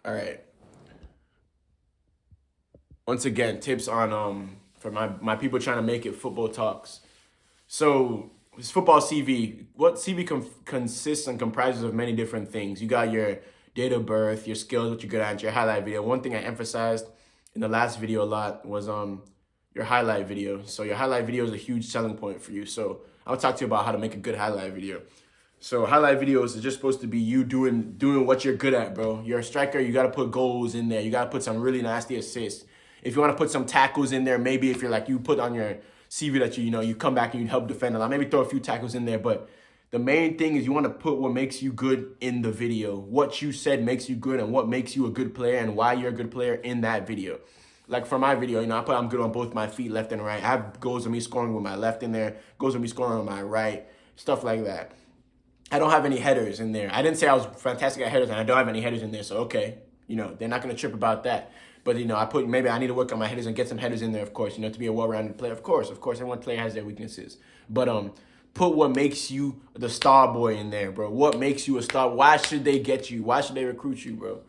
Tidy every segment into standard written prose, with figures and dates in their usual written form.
All right. Once again, tips on for my people trying to make it football talks. So this football CV, what CV consists and comprises of many different things. You got your date of birth, your skills, what you're good at, your highlight video. One thing I emphasized in the last video a lot was your highlight video. So your highlight video is a huge selling point for you. So I'll talk to you about how to make a good highlight video. So highlight videos is just supposed to be you doing what you're good at, bro. You're a striker, you gotta put goals in there. You gotta put some really nasty assists. If you wanna put some tackles in there, maybe if you're like you put on your CV that you come back and you help defend a lot, maybe throw a few tackles in there. But the main thing is you wanna put what makes you good in the video. What you said makes you good and what makes you a good player and why you're a good player in that video. Like for my video, I put I'm good on both my feet, left and right. I have goals of me scoring with my left in there, goals of me scoring with my right, stuff like that. I don't have any headers in there. I didn't say I was fantastic at headers, and I don't have any headers in there. So, okay, they're not going to trip about that. But, I put maybe I need to work on my headers and get some headers in there, of course, to be a well-rounded player. Of course, everyone player has their weaknesses. But put what makes you the star boy in there, bro. What makes you a star? Why should they get you? Why should they recruit you, bro?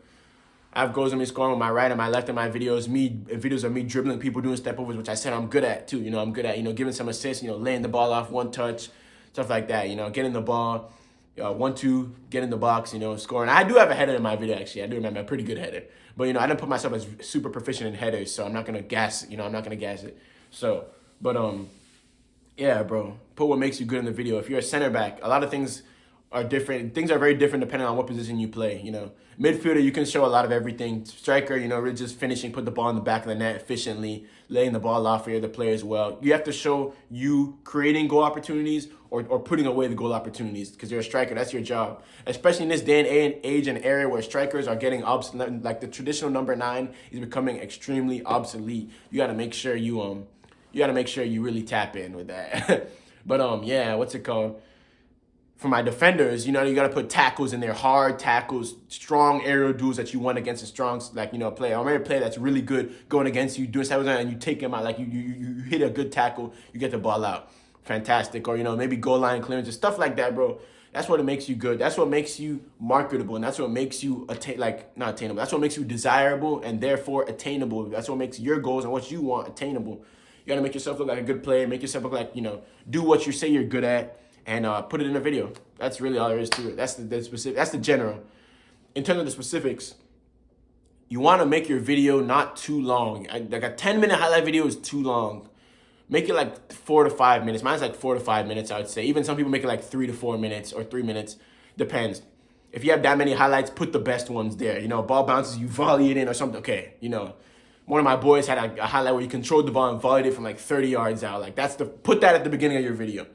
I have goals of me scoring with my right and my left in my videos. Videos of me dribbling people, doing step overs, which I said I'm good at, too. I'm good at, giving some assists, laying the ball off, one touch, stuff like that, getting the ball. 1-2, get in the box, scoring. I do have a header in my video, actually. I do remember a pretty good header. But, I didn't put myself as super proficient in headers, so I'm not going to gas, I'm not going to gas it. So, but, yeah, bro, put what makes you good in the video. If you're a center back, a lot of things are different. Things are very different depending on what position you play, Midfielder, you can show a lot of everything. Striker, really just finishing, put the ball in the back of the net efficiently, laying the ball off for your other players well. You have to show you creating goal opportunities or putting away the goal opportunities because you're a striker. That's your job. Especially in this day and age and area where strikers are getting obsolete. Like the traditional number 9 is becoming extremely obsolete. You got to make sure you really tap in with that. But yeah, what's it called? For my defenders, you got to put tackles in there, hard tackles, strong aerial duels that you want against a strong, player. I remember a player that's really good going against you, doing something, and you take him out, like you hit a good tackle, you get the ball out. Fantastic. Or, maybe goal line clearances, stuff like that, bro. That's what makes you good. That's what makes you marketable, and that's what makes you, not attainable. That's what makes you desirable and therefore attainable. That's what makes your goals and what you want attainable. You got to make yourself look like a good player, make yourself look like, do what you say you're good at, and put it in a video. That's really all there is to it. That's the specific. That's the general. In terms of the specifics, you want to make your video not too long. Like a 10-minute highlight video is too long. Make it like 4 to 5 minutes. Mine's like 4 to 5 minutes, I would say. Even some people make it like 3 to 4 minutes or 3 minutes. Depends. If you have that many highlights, put the best ones there. Ball bounces, you volley it in or something. Okay, one of my boys had a highlight where he controlled the ball and volleyed it from like 30 yards out. Like put that at the beginning of your video.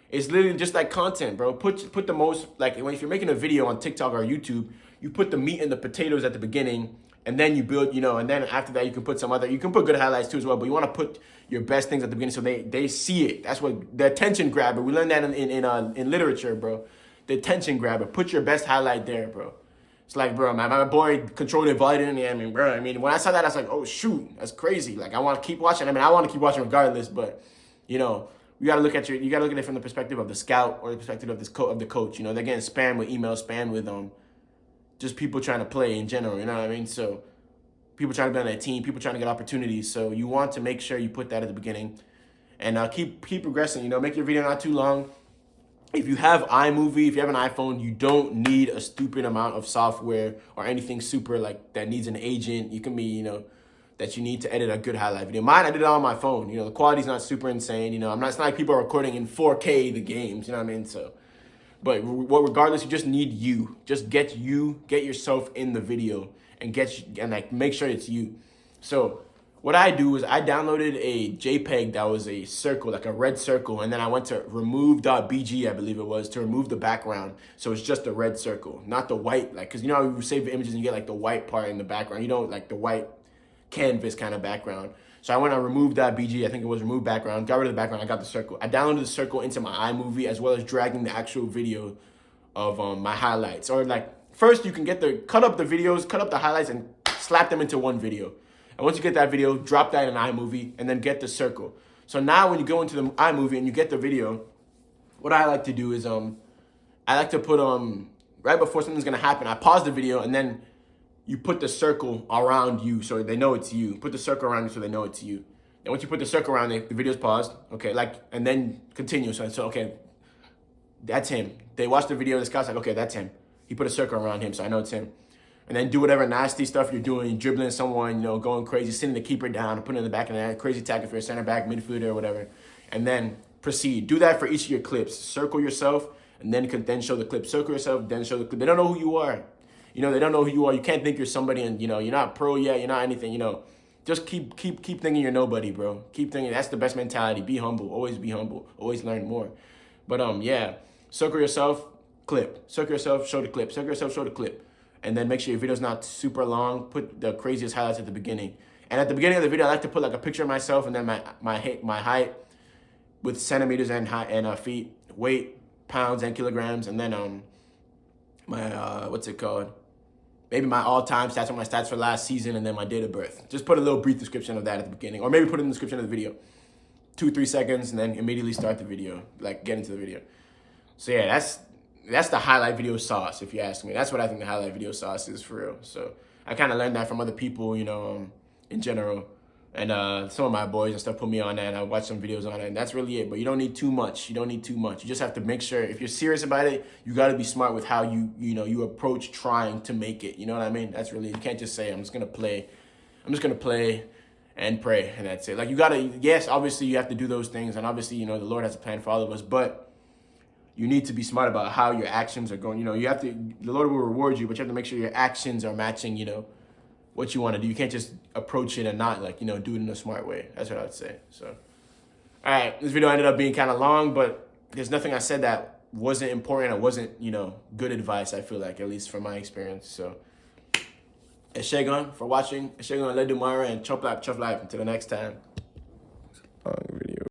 It's literally just like content, bro. Put the most, like if you're making a video on TikTok or YouTube, you put the meat and the potatoes at the beginning, and then you build, and then after that you can put you can put good highlights too as well, but you want to put your best things at the beginning so they see it. That's what the attention grabber. We learned that in literature, bro. The attention grabber. Put your best highlight there, bro. It's like, bro, my boy controlled it, volleyed it. Bro, when I saw that, I was like, oh shoot, that's crazy. Like I want to keep watching. I want to keep watching regardless, but you gotta look at it from the perspective of the scout or the perspective of the coach. They're getting spammed with emails, spammed with just people trying to play in general. You know what I mean? So people trying to be on that team, people trying to get opportunities. So you want to make sure you put that at the beginning, and keep progressing. Make your video not too long. If you have iMovie, if you have an iPhone, you don't need a stupid amount of software or anything super like that needs an agent. You can be that you need to edit a good highlight video. Mine, I did it on my phone. The quality's not super insane. It's not like people are recording in 4K the games. You know what I mean? So, but regardless, you just need you. Just get yourself in the video and make sure it's you. So, what I do is I downloaded a JPEG that was a circle, like a red circle, and then I went to remove.bg, I believe it was, to remove the background. So it's just a red circle, not the white, because how you save images and you get like the white part in the background. Like the white canvas kind of background. So I went on remove.bg, I think it was remove background, got rid of the background, I got the circle. I downloaded the circle into my iMovie as well as dragging the actual video of my highlights. Or first you can cut up the videos, cut up the highlights and slap them into one video. And once you get that video, drop that in iMovie and then get the circle. So now when you go into the iMovie and you get the video, what I like to do is I like to put right before something's gonna happen, I pause the video and then you put the circle around you so they know it's you. Put the circle around you so they know it's you. And once you put the circle around it, the video's paused. Okay, like, and then continue. So okay, that's him. They watch the video, the scout's like, okay, that's him. He put a circle around him, so I know it's him. And then do whatever nasty stuff you're doing, dribbling someone, you know, going crazy, sending the keeper down, putting it in the back of the net, crazy tackle for a center back, midfielder, or whatever. And then proceed. Do that for each of your clips. Circle yourself, and then show the clip. Circle yourself, then show the clip. They don't know who you are. You know, they don't know who you are. You can't think you're somebody, and, you know, you're not pro yet. You're not anything, you know. Just keep thinking you're nobody, bro. Keep thinking. That's the best mentality. Be humble. Always be humble. Always learn more. But, yeah. Circle yourself, clip. Circle yourself, show the clip. Circle yourself, show the clip. And then make sure your video's not super long. Put the craziest highlights at the beginning. And at the beginning of the video, I like to put like a picture of myself and then my height with centimeters and feet, weight, pounds and kilograms, and then my what's it called? Maybe my all-time stats or my stats for last season, and then my date of birth. Just put a little brief description of that at the beginning, or maybe put it in the description of the video. 2-3 seconds, and then immediately start the video, like get into the video. So yeah, that's the highlight video sauce, if you ask me. That's what I think the highlight video sauce is for real. So I kind of learned that from other people, you know, in general. And some of my boys and stuff put me on that, and I watched some videos on it, and that's really it. But you don't need too much. You don't need too much. You just have to make sure, if you're serious about it, you got to be smart with how you approach trying to make it. You know what I mean? That's really, you can't just say, I'm just going to play and pray, and that's it. Like, you got to, yes, obviously you have to do those things, and obviously, you know, the Lord has a plan for all of us, but you need to be smart about how your actions are going. You know, you have to, the Lord will reward you, but you have to make sure your actions are matching, you know, what you want to do. You can't just approach it and not, like, you know, do it in a smart way. That's what I would say. So, all right, this video ended up being kind of long, but there's nothing I said that wasn't important or wasn't, you know, good advice, I feel like, at least from my experience. So, Eshegun for watching. Eshegun Ledumara and Chop Life. Until the next time.